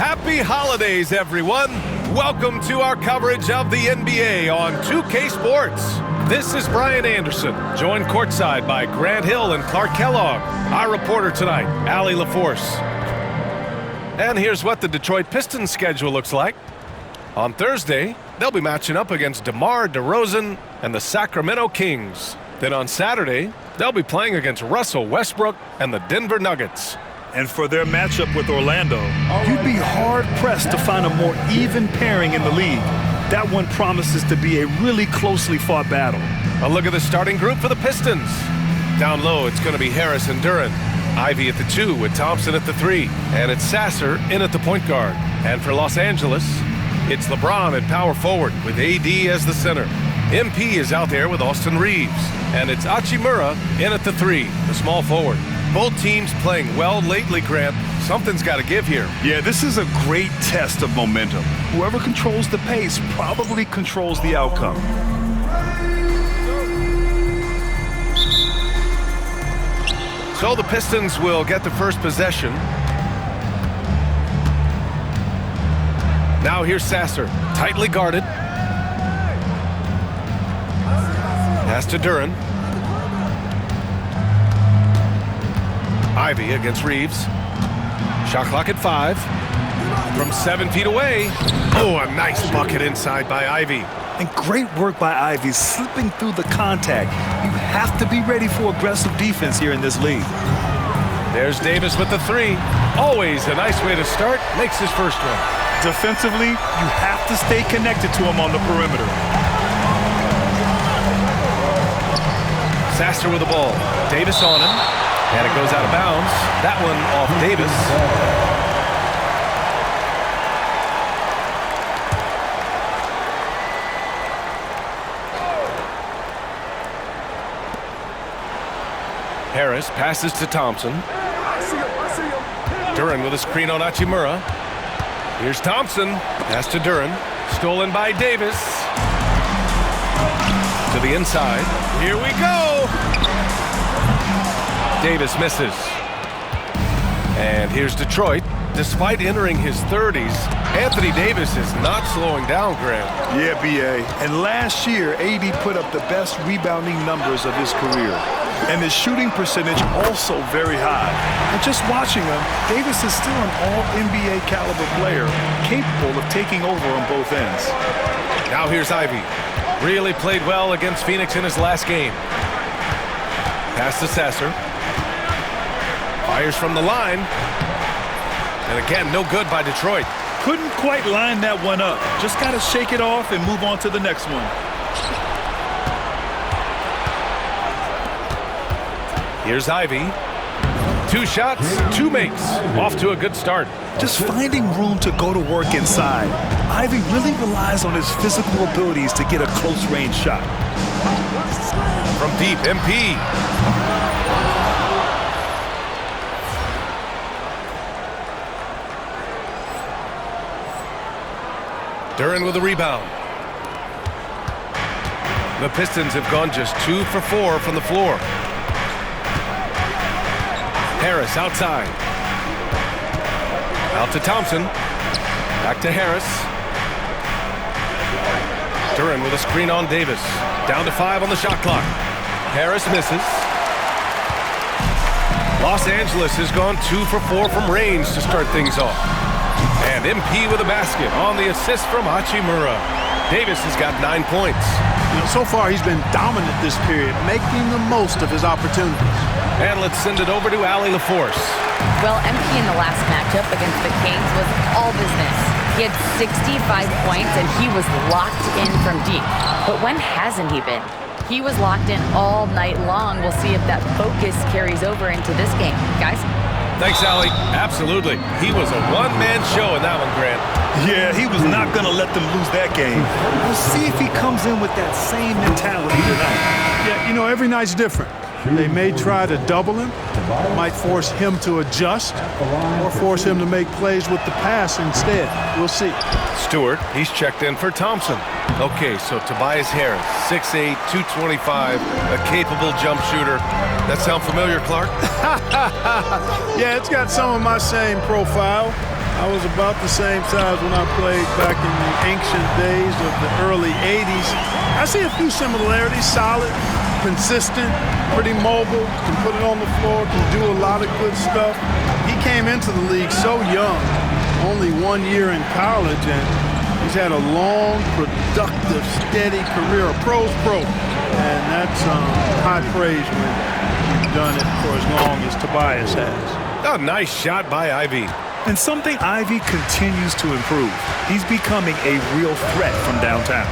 Happy holidays, everyone. Welcome to our coverage of the NBA on 2K Sports. This is Brian Anderson, joined courtside by Grant Hill and Clark Kellogg. Our reporter tonight, Allie LaForce. And here's what the Detroit Pistons schedule looks like. On Thursday, they'll be matching up against DeMar DeRozan and the Sacramento Kings. Then on Saturday, they'll be playing against Russell Westbrook and the Denver Nuggets. And for their matchup with Orlando, you'd be hard-pressed to find a more even pairing in the league. That one promises to be a really closely fought battle. A look at the starting group for the Pistons. Down low, it's going to be Harris and Duren. Ivy at the 2 with Thompson at the 3. And it's Sasser in at the point guard. And for Los Angeles, it's LeBron at power forward with AD as the center. MP is out there with Austin Reeves. And it's Hachimura in at the 3, the small forward. Both teams playing well lately, Grant. Something's got to give here. Yeah, this is a great test of momentum. Whoever controls the pace probably controls the outcome. So the Pistons will get the first possession. Now here's Sasser, tightly guarded. Pass to Duren. Ivy against Reeves. Shot clock at 5. From 7 feet away. Oh, a nice bucket inside by Ivy. And great work by Ivy slipping through the contact. You have to be ready for aggressive defense here in this league. There's Davis with the 3. Always a nice way to start. Makes his first one. Defensively, you have to stay connected to him on the perimeter. Sasser with the ball. Davis on him. And it goes out of bounds. That one off Davis. Harris passes to Thompson. Duren with a screen on Hachimura. Here's Thompson. Pass to Duren. Stolen by Davis. To the inside. Here we go. Davis misses. And here's Detroit. Despite entering his 30s, Anthony Davis is not slowing down, Grant. Yeah, B.A. And last year, AD put up the best rebounding numbers of his career. And his shooting percentage also very high. And just watching him, Davis is still an all-NBA caliber player, capable of taking over on both ends. Now here's Ivy. Really played well against Phoenix in his last game. Pass to Sasser. Fires from the line. And again, no good by Detroit. Couldn't quite line that one up. Just got to shake it off and move on to the next one. Here's Ivy. 2 shots, 2 makes. Off to a good start. Just finding room to go to work inside. Ivy really relies on his physical abilities to get a close-range shot. From deep, MP. Duren with a rebound. The Pistons have gone just 2 for 4 from the floor. Harris outside. Out to Thompson. Back to Harris. Duren with a screen on Davis. Down to 5 on the shot clock. Harris misses. Los Angeles has gone 2 for 4 from range to start things off. And MP with a basket on the assist from Hachimura. Davis has got 9 points. So far, he's been dominant this period, making the most of his opportunities. And let's send it over to Allie LaForce. Well, MP in the last matchup against the Kings was all business. He had 65 points, and he was locked in from deep. But when hasn't he been? He was locked in all night long. We'll see if that focus carries over into this game. Guys? Thanks, Allie. Absolutely. He was a one-man show in that one, Grant. Yeah, he was not going to let them lose that game. We'll see if he comes in with that same mentality tonight. Yeah, every night's different. They may try to double him, might force him to adjust, or force him to make plays with the pass instead. We'll see. Stewart, he's checked in for Thompson. Okay, so Tobias Harris, 6'8", 225, a capable jump shooter. That sound familiar, Clark? Yeah, it's got some of my same profile. I was about the same size when I played back in the ancient days of the early 80s. I see a few similarities. Solid, consistent, pretty mobile, can put it on the floor, can do a lot of good stuff. He came into the league so young, only 1 year in college, and he's had a long, productive, steady career, a pro's pro. And that's high praise when you've done it for as long as Tobias has. A nice shot by Ivy. And something Ivy continues to improve. He's becoming a real threat from downtown.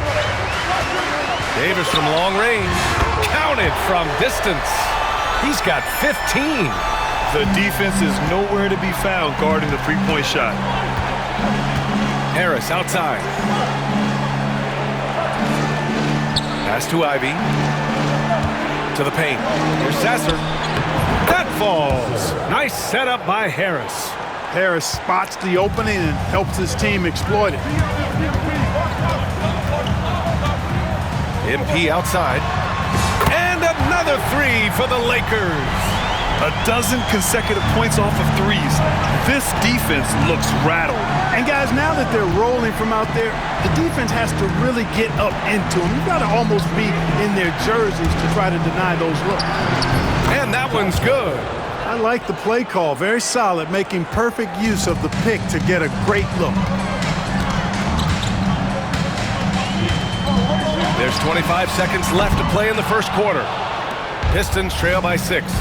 Davis from long range. Counted from distance. He's got 15. The defense is nowhere to be found guarding the three-point shot. Harris outside. Pass to Ivy. To the paint. Here's Sasser. That falls. Nice setup by Harris. Harris spots the opening and helps his team exploit it. MP outside. And another three for the Lakers. A dozen consecutive points off of threes. This defense looks rattled. And guys, now that they're rolling from out there, the defense has to really get up into them. You've got to almost be in their jerseys to try to deny those looks. And that one's good. I like the play call. Very solid, making perfect use of the pick to get a great look. There's 25 seconds left to play in the first quarter. Pistons trail by 6.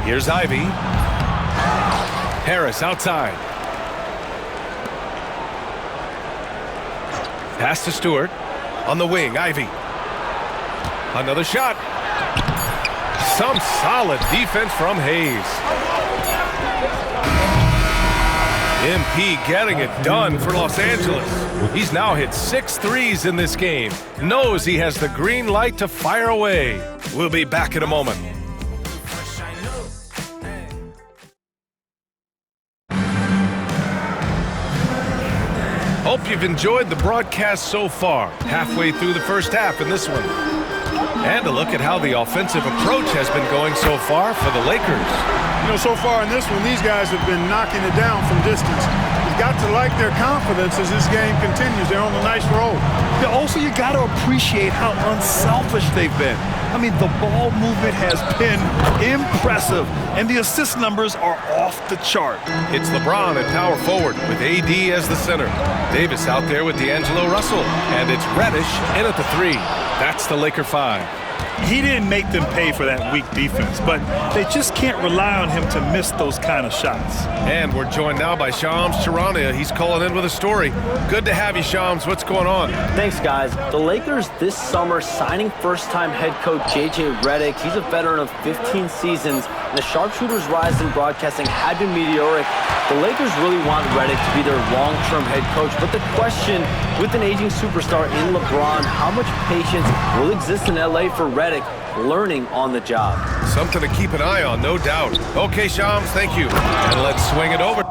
Here's Ivy. Harris outside. Pass to Stewart. On the wing, Ivy. Another shot. Some solid defense from Hayes. MP getting it done for Los Angeles. He's now hit 6 threes in this game. Knows he has the green light to fire away. We'll be back in a moment. Hope you've enjoyed the broadcast so far. Halfway through the first half in this one. And a look at how the offensive approach has been going so far for the Lakers. You know, so far in this one, these guys have been knocking it down from distance. You've got to like their confidence as this game continues. They're on a nice roll. Yeah, also, you got to appreciate how unselfish they've been. I mean, the ball movement has been impressive, and the assist numbers are off the chart. It's LeBron at power forward with AD as the center. Davis out there with D'Angelo Russell. And it's Reddish in at the 3. That's the Laker 5. He didn't make them pay for that weak defense, but they just can't rely on him to miss those kind of shots. And we're joined now by Shams Charania. He's calling in with a story. Good to have you, Shams. What's going on? Thanks, guys. The Lakers this summer signing first-time head coach J.J. Redick. He's a veteran of 15 seasons. And the sharpshooter's rise in broadcasting had been meteoric. The Lakers really want Redick to be their long-term head coach. But the question, with an aging superstar in LeBron, how much patience will exist in L.A. for Redick learning on the job? Something to keep an eye on, no doubt. Okay, Shams, thank you. And let's swing it over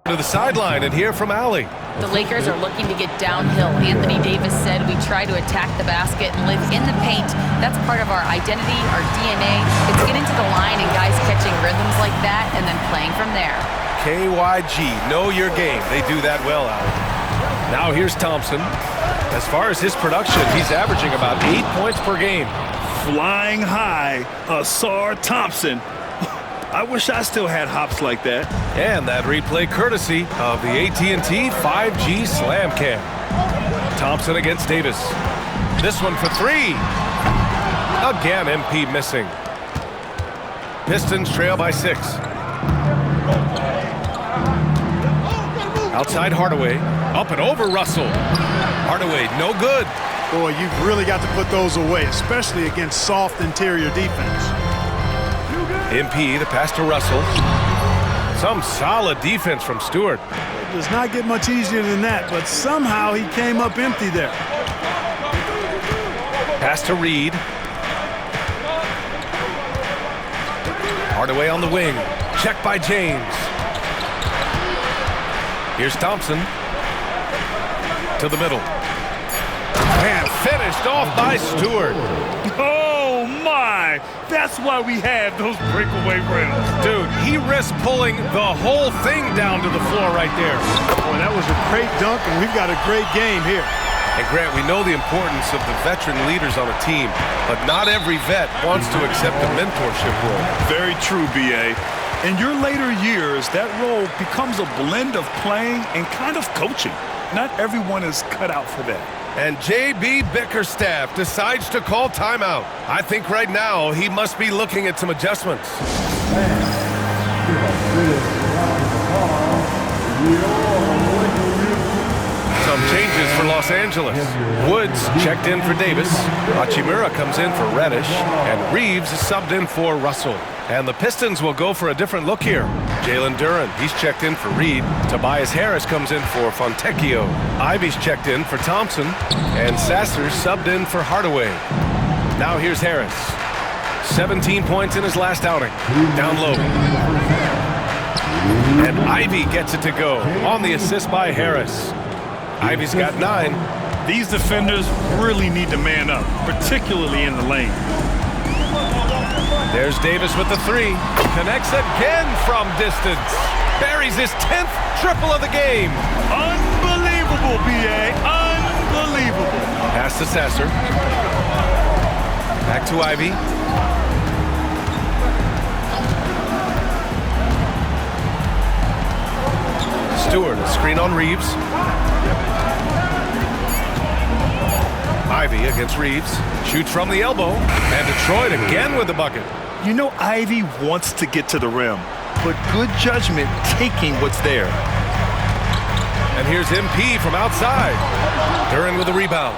to the sideline and hear from Allie. The Lakers are looking to get downhill. Anthony Davis said we try to attack the basket and live in the paint. That's part of our identity, our DNA. It's getting to the line and guys catching rhythms like that and then playing from there. KYG, know your game. They do that well, Allie. Now here's Thompson. As far as his production, he's averaging about 8 points per game. Flying high, Asar Thompson. I wish I still had hops like that. And that replay courtesy of the AT&T 5G Slam Cam. Thompson against Davis. This one for 3. Again, MP missing. Pistons trail by 6. Outside Hardaway. Up and over Russell. Hardaway, no good. Boy, you've really got to put those away, especially against soft interior defense. MP, the pass to Russell. Some solid defense from Stewart. It does not get much easier than that, but somehow he came up empty there. Pass to Reed. Hardaway on the wing. Check by James. Here's Thompson. To the middle. And finished off by Stewart. Oh, my! why. That's why we have those breakaway rims. Dude, he risked pulling the whole thing down to the floor right there. Boy, that was a great dunk, and we've got a great game here. And Grant, we know the importance of the veteran leaders on a team, but not every vet wants to accept a mentorship role. Very true, B.A. In your later years, that role becomes a blend of playing and kind of coaching. Not everyone is cut out for that. And J.B. Bickerstaff decides to call timeout. I think right now he must be looking at some adjustments. Some changes for Los Angeles. Woods checked in for Davis. Hachimura comes in for Reddish. And Reeves is subbed in for Russell. And the Pistons will go for a different look here. Jalen Duren, he's checked in for Reed. Tobias Harris comes in for Fontecchio. Ivy's checked in for Thompson. And Sasser's subbed in for Hardaway. Now here's Harris. 17 points in his last outing. Down low. And Ivy gets it to go on the assist by Harris. Ivy's got 9. These defenders really need to man up, particularly in the lane. There's Davis with the 3. Connects again from distance. Buries his 10th triple of the game. Unbelievable, B.A. Unbelievable. Pass to Sasser. Back to Ivy. Stewart, screen on Reeves. Ivy against Reeves. Shoots from the elbow. And Detroit again with the bucket. You know Ivy wants to get to the rim, but good judgment taking what's there. And here's MP from outside. Duren with the rebound.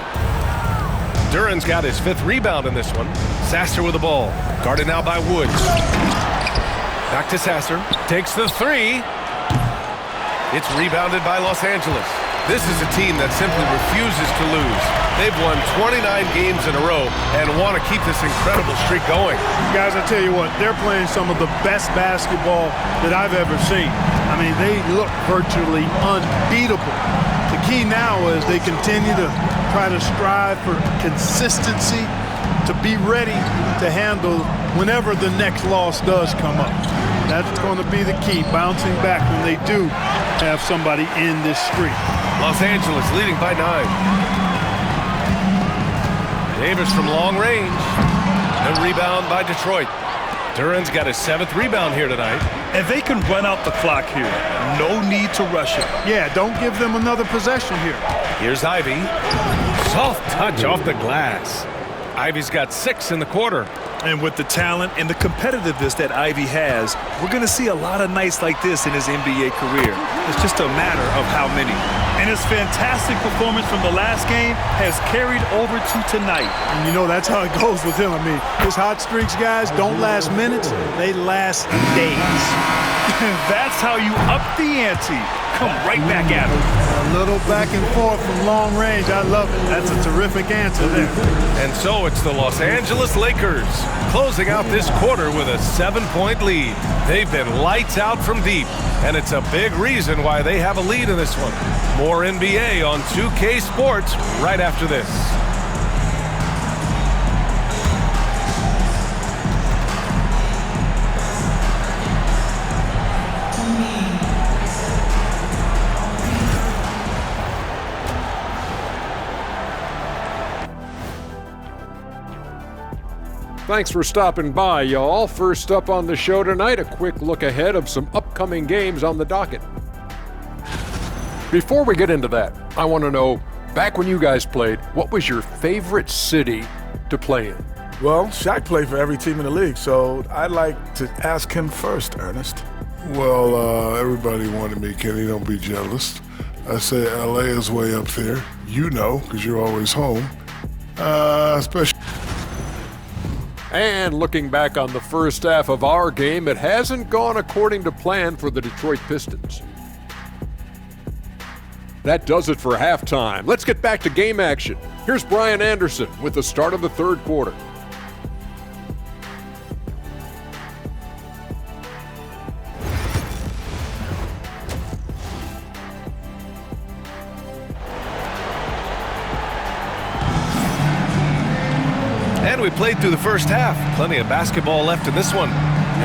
Duren's got his 5th rebound in this one. Sasser with the ball. Guarded now by Woods. Back to Sasser. Takes the 3. It's rebounded by Los Angeles. This is a team that simply refuses to lose. They've won 29 games in a row and want to keep this incredible streak going. Guys, I tell you what, they're playing some of the best basketball that I've ever seen. I mean, they look virtually unbeatable. The key now is they continue to try to strive for consistency, to be ready to handle whenever the next loss does come up. That's going to be the key, bouncing back when they do have somebody in this streak. Los Angeles leading by 9. Davis from long range. No rebound by Detroit. Duren's got his 7th rebound here tonight. And they can run out the clock here. No need to rush it. Yeah, don't give them another possession here. Here's Ivy. Soft touch off the glass. Ivy's got 6 in the quarter. And with the talent and the competitiveness that Ivy has, we're going to see a lot of nights like this in his NBA career. It's just a matter of how many. And his fantastic performance from the last game has carried over to tonight. And you know, that's how it goes with him. I mean, his hot streaks, guys, don't last minutes. They last days. That's how you up the ante. Come right back at him. A little back and forth from long range. I love it. That's a terrific answer there. And so it's the Los Angeles Lakers closing out this quarter with a 7-point lead. They've been lights out from deep, and it's a big reason why they have a lead in this one. More NBA on 2K Sports right after this. Thanks for stopping by, y'all. First up on the show tonight, a quick look ahead of some upcoming games on the docket. Before we get into that, I want to know, back when you guys played, what was your favorite city to play in? Well, Shaq played for every team in the league, so I'd like to ask him first, Ernest. Well, everybody wanted me, Kenny, don't be jealous. I say LA is way up there. You know, because you're always home. Especially. And looking back on the first half of our game, it hasn't gone according to plan for the Detroit Pistons. That does it for halftime. Let's get back to game action. Here's Brian Anderson with the start of the third quarter. And And we played through the first half. Plenty of basketball left in this one.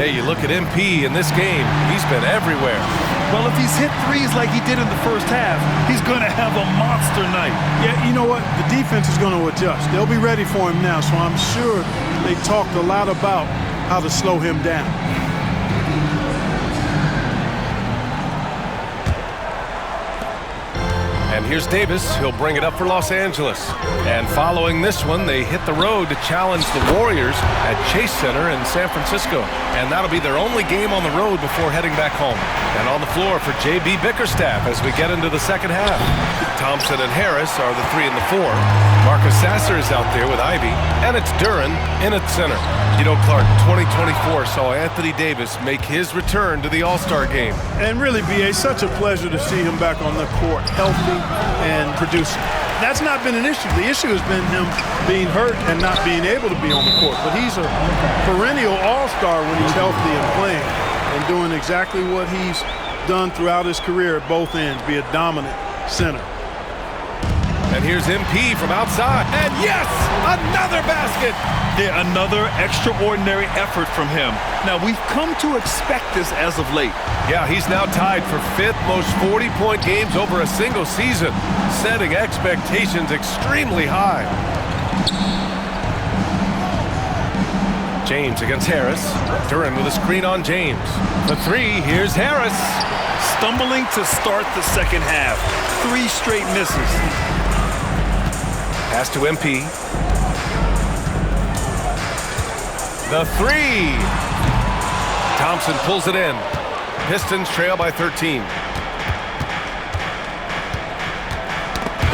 Hey, you look at MP in this game. He's been everywhere. Well, if he's hit threes like he did in the first half, he's going to have a monster night. Yeah, you know what? The defense is going to adjust. They'll be ready for him now, so I'm sure they talked a lot about how to slow him down. And here's Davis. He'll bring it up for Los Angeles. And following this one, they hit the road to challenge the Warriors at Chase Center in San Francisco. And that'll be their only game on the road before heading back home. And on the floor for J.B. Bickerstaff as we get into the second half. Thompson and Harris are the 3 and the 4. Marcus Sasser is out there with Ivy. And it's Duren in at center. You know, Clark, 2024 saw Anthony Davis make his return to the All-Star game. And really, B.A., such a pleasure to see him back on the court, healthy and producing. That's not been an issue. The issue has been him being hurt and not being able to be on the court. But he's a perennial all-star when he's healthy and playing and doing exactly what he's done throughout his career at both ends, be a dominant center. And here's MP from outside. And yes, another basket. Yeah, another extraordinary effort from him. Now, we've come to expect this as of late. Yeah, he's now tied for 5th most 40-point games over a single season, setting expectations extremely high. James against Harris. Duren with a screen on James. The 3, here's Harris. Stumbling to start the second half. 3 straight misses. Pass to MP. The 3. Thompson pulls it in. Pistons trail by 13.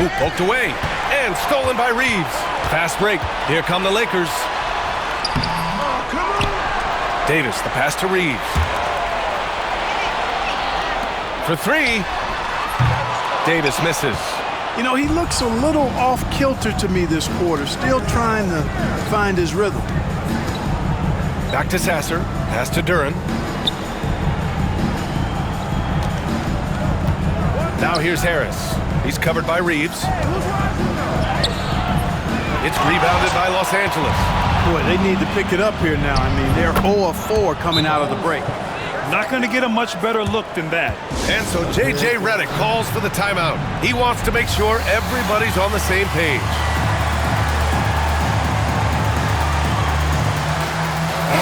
Ooh, poked away. And stolen by Reeves. Fast break. Here come the Lakers. Davis, the pass to Reeves. For 3. Davis misses. You know, he looks a little off-kilter to me this quarter, still trying to find his rhythm. Back to Sasser. Pass to Duren. Now here's Harris. He's covered by Reeves. It's rebounded by Los Angeles. Boy, they need to pick it up here now. I mean, they're 0 of 4 coming out of the break. Not going to get a much better look than that. And so J.J. Redick calls for the timeout. He wants to make sure everybody's on the same page.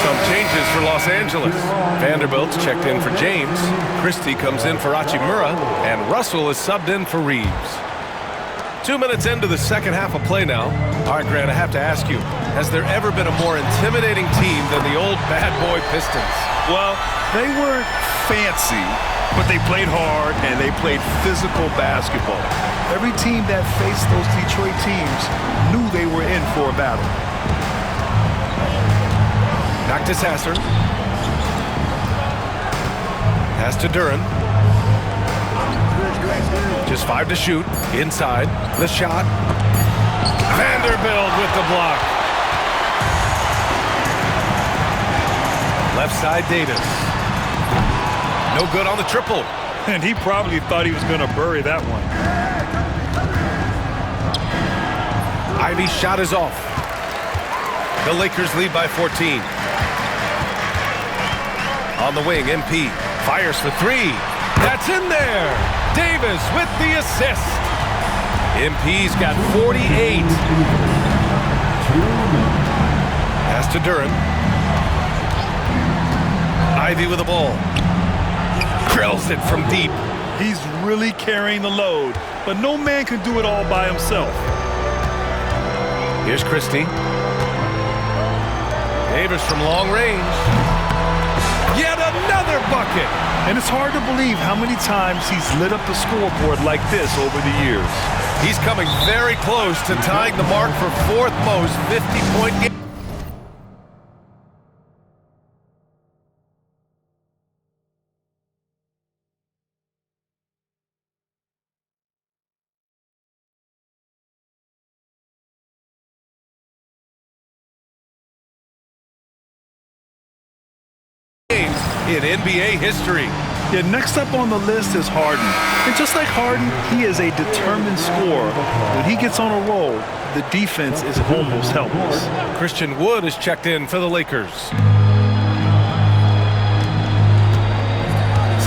Some changes for Los Angeles. Vanderbilt's checked in for James. Christie comes in for Hachimura. And Russell is subbed in for Reeves. 2 minutes into the second half of play now. All right, Grant, I have to ask you, has there ever been a more intimidating team than the old bad boy Pistons? Well, they weren't fancy, but they played hard and they played physical basketball. Every team that faced those Detroit teams knew they were in for a battle. Back to Sasser. Pass to Duren. Just 5 to shoot. Inside. The shot. Vanderbilt with the block. Left side, Davis. No good on the triple. And he probably thought he was going to bury that one. Ivy's shot is off. The Lakers lead by 14. On the wing, MP fires for 3. That's in there. Davis with the assist. MP's got 48. Pass to Duren. Ivy with the ball. Drills it from deep. He's really carrying the load, but no man can do it all by himself. Here's Christie. Davis from long range. Yet another bucket. And it's hard to believe how many times he's lit up the scoreboard like this over the years. He's coming very close to tying the mark for 4th most 50-point game. In NBA history. Yeah, next up on the list is Harden. And just like Harden, he is a determined scorer. When he gets on a roll, the defense is almost helpless. Christian Wood is checked in for the Lakers.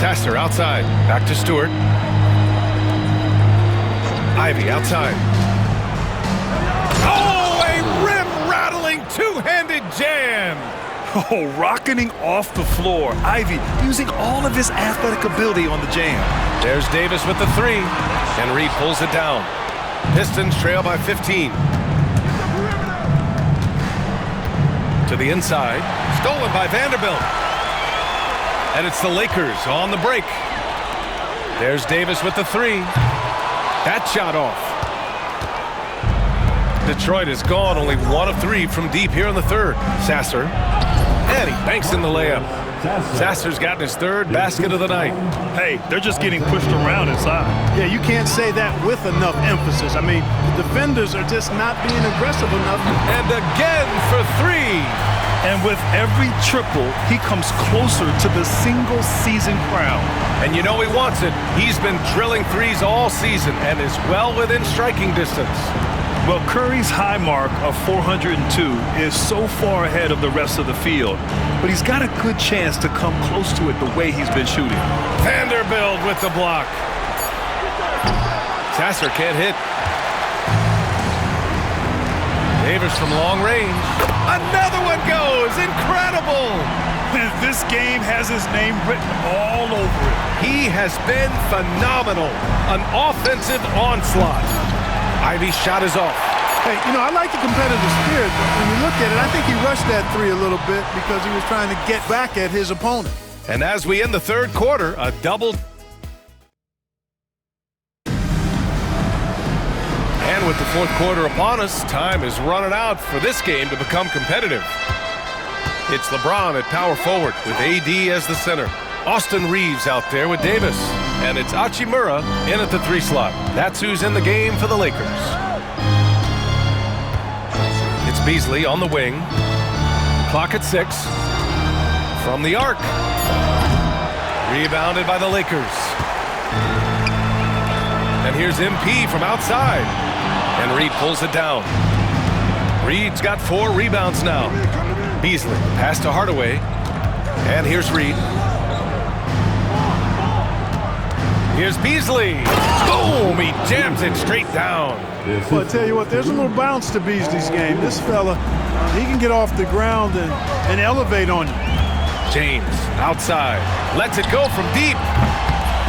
Sasser outside. Back to Stewart. Ivy outside. Oh, a rim-rattling two-handed jam. Oh, rocketing off the floor. Ivy using all of his athletic ability on the jam. There's Davis with the three. And Reed pulls it down. Pistons trail by 15. To the inside. Stolen by Vanderbilt. And it's the Lakers on the break. There's Davis with the three. That shot off. Detroit is gone, only 1 of 3 from deep here in the third. Sasser. And he banks in the layup. Sasser's gotten his third basket of the night. Hey, they're just getting pushed around inside. Yeah, you can't say that with enough emphasis. I mean, the defenders are just not being aggressive enough. And again for 3. And with every triple, he comes closer to the single-season crown. And you know he wants it. He's been drilling threes all season and is well within striking distance. Well, Curry's high mark of 402 is so far ahead of the rest of the field, but he's got a good chance to come close to it the way he's been shooting. Vanderbilt with the block. Sasser can't hit. Davis from long range. Another one goes. Incredible. This game has his name written all over it. He has been phenomenal. An offensive onslaught. Ivy's shot is off. Hey, you know, I like the competitive spirit, but when you look at it, I think he rushed that three a little bit because he was trying to get back at his opponent. And as we end the third quarter, a double. And with the fourth quarter upon us, time is running out for this game to become competitive. It's LeBron at power forward with AD as the center. Austin Reeves out there with Davis. And it's Hachimura in at the 3 slot. That's who's in the game for the Lakers. It's Beasley on the wing. Clock at 6. From the arc. Rebounded by the Lakers. And here's MP from outside. And Reed pulls it down. Reed's got 4 rebounds now. Beasley pass to Hardaway. And here's Reed. Here's Beasley. Boom! He jams it straight down. Well, I tell you what, there's a little bounce to Beasley's game. This fella, he can get off the ground and elevate on you. James outside. Lets it go from deep.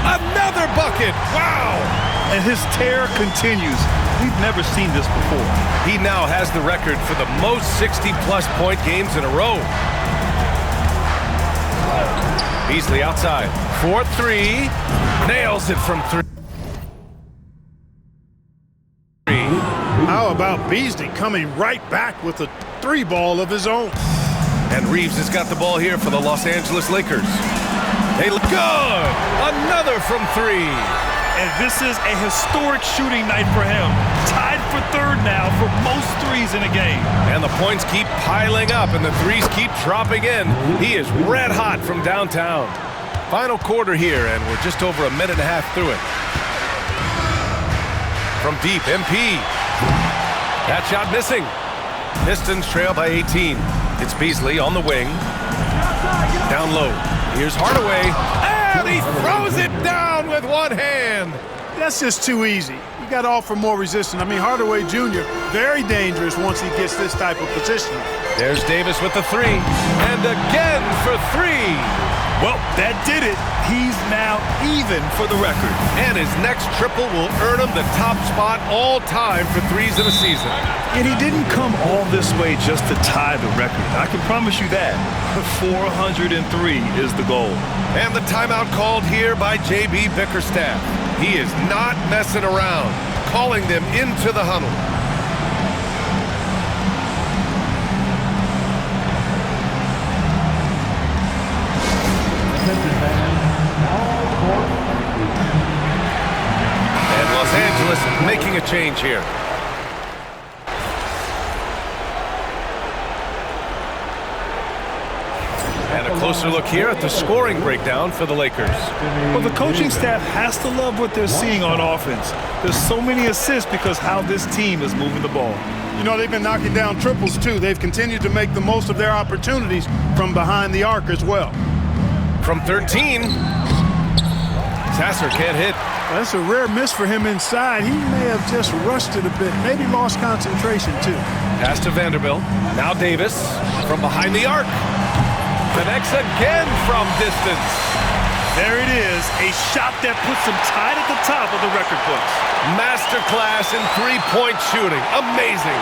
Another bucket. Wow! And his tear continues. We've never seen this before. He now has the record for the most 60-plus point games in a row. Beasley outside. 4-3. Nails it from 3. How about Beasley coming right back with a 3 ball of his own? And Reeves has got the ball here for the Los Angeles Lakers. They look good. Another from 3. And this is a historic shooting night for him. Tied for 3rd now for most threes in a game. And the points keep piling up and the threes keep dropping in. He is red hot from downtown. Final quarter here, and we're just over a minute and a half through it. From deep, MP. That shot missing. Pistons trail by 18. It's Beasley on the wing. Down low. Here's Hardaway. And he throws it down with one hand. That's just too easy. You got to offer more resistance. I mean, Hardaway Jr., very dangerous once he gets this type of position. There's Davis with the 3. And again for 3. Well, that did it. He's now even for the record. And his next triple will earn him the top spot all time for threes in a season. And he didn't come all this way just to tie the record. I can promise you that. 403 is the goal. And the timeout called here by J.B. Bickerstaff. He is not messing around, calling them into the huddle. And Los Angeles making a change here. And a closer look here at the scoring breakdown for the Lakers. Well, the coaching staff has to love what they're seeing on offense. There's so many assists because how this team is moving the ball. You know, they've been knocking down triples, too. They've continued to make the most of their opportunities from behind the arc as well. From 13, Sasser can't hit. Well, that's a rare miss for him inside. He may have just rushed it a bit, maybe lost concentration, too. Pass to Vanderbilt. Now Davis from behind the arc. Connects again from distance. There it is, a shot that puts him tied at the top of the record books. Masterclass in three-point shooting. Amazing.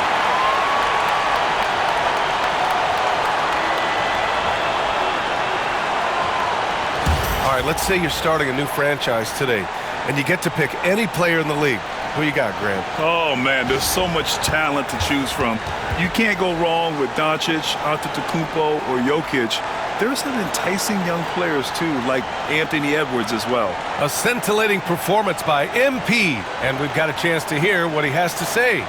All right, let's say you're starting a new franchise today, and you get to pick any player in the league. Who you got, Grant? Oh, man, there's so much talent to choose from. You can't go wrong with Doncic, Antetokounmpo, or Jokic. There's some enticing young players, too, like Anthony Edwards as well. A scintillating performance by MP, and we've got a chance to hear what he has to say.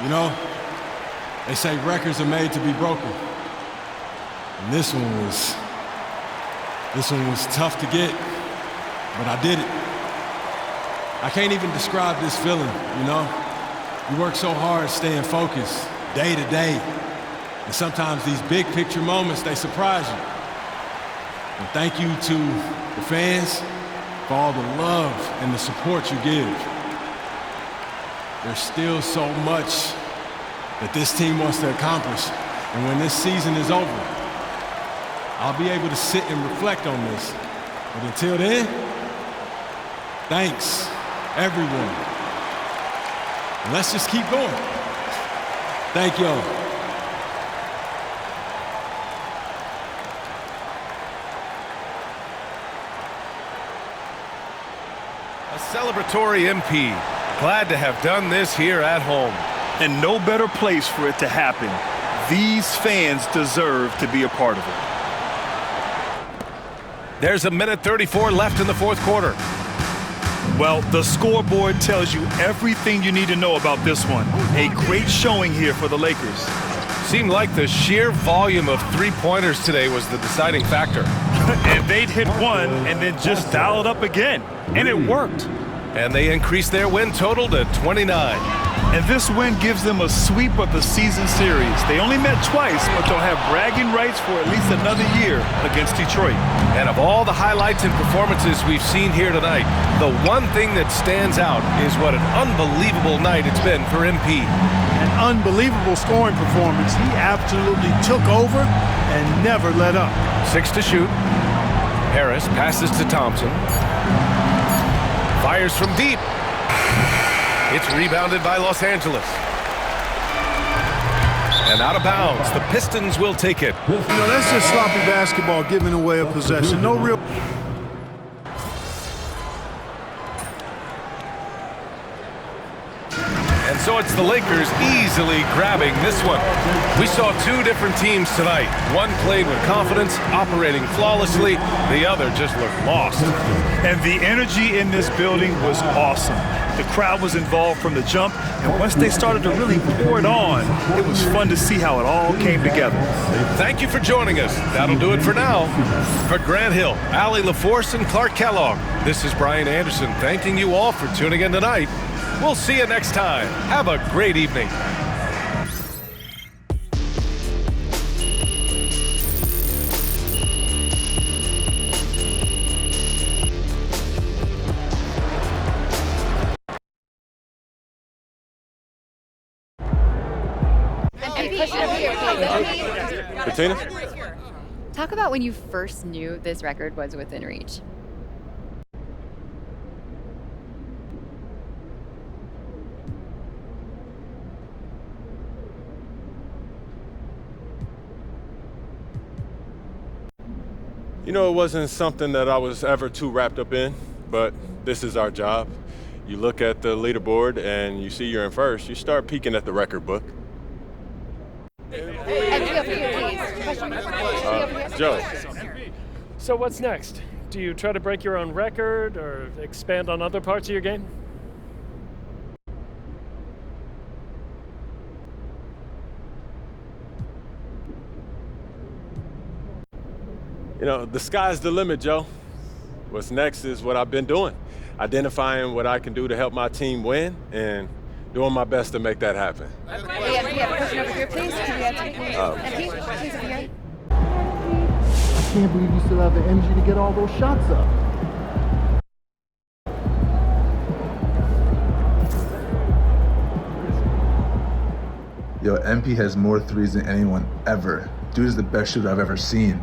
You know, they say records are made to be broken. And this one was tough to get, but I did it. I can't even describe this feeling, you know? You work so hard staying focused day to day, and sometimes these big picture moments, they surprise you. And thank you to the fans for all the love and the support you give. There's still so much that this team wants to accomplish. And when this season is over, I'll be able to sit and reflect on this. But until then, thanks, everyone. And let's just keep going. Thank y'all. A celebratory MP. Glad to have done this here at home. And no better place for it to happen. These fans deserve to be a part of it. There's a minute 34 left in the fourth quarter. Well, the scoreboard tells you everything you need to know about this one. A great showing here for the Lakers. Seemed like the sheer volume of three-pointers today was the deciding factor. And they'd hit one and then just dial it up again. And it worked. And they increased their win total to 29. And this win gives them a sweep of the season series. They only met twice, but they'll have bragging rights for at least another year against Detroit. And of all the highlights and performances we've seen here tonight, the one thing that stands out is what an unbelievable night it's been for MP. An unbelievable scoring performance. He absolutely took over and never let up. 6 to shoot. Harris passes to Thompson. Fires from deep. It's rebounded by Los Angeles. And out of bounds. The Pistons will take it. You know, that's just sloppy basketball, giving away a possession. No real... And so it's the Lakers easily grabbing this one. We saw two different teams tonight. One played with confidence, operating flawlessly. The other just looked lost. And the energy in this building was awesome. The crowd was involved from the jump, and once they started to really pour it on, it was fun to see how it all came together. Thank you for joining us. That'll do it for now. For Grant Hill, Allie LaForce, and Clark Kellogg, this is Brian Anderson thanking you all for tuning in tonight. We'll see you next time. Have a great evening. Bettina? Talk about when you first knew this record was within reach. You know, it wasn't something that I was ever too wrapped up in, but this is our job. You look at the leaderboard and you see you're in first, you start peeking at the record book. Joe. So what's next? Do you try to break your own record or expand on other parts of your game? You know, the sky's the limit, Joe. What's next is what I've been doing, identifying what I can do to help my team win and doing my best to make that happen. Hey, MP, I have a question over here, please. Can we MP, please over here. I can't believe you still have the energy to get all those shots up. Yo, MP has more threes than anyone ever. Dude is the best shooter I've ever seen.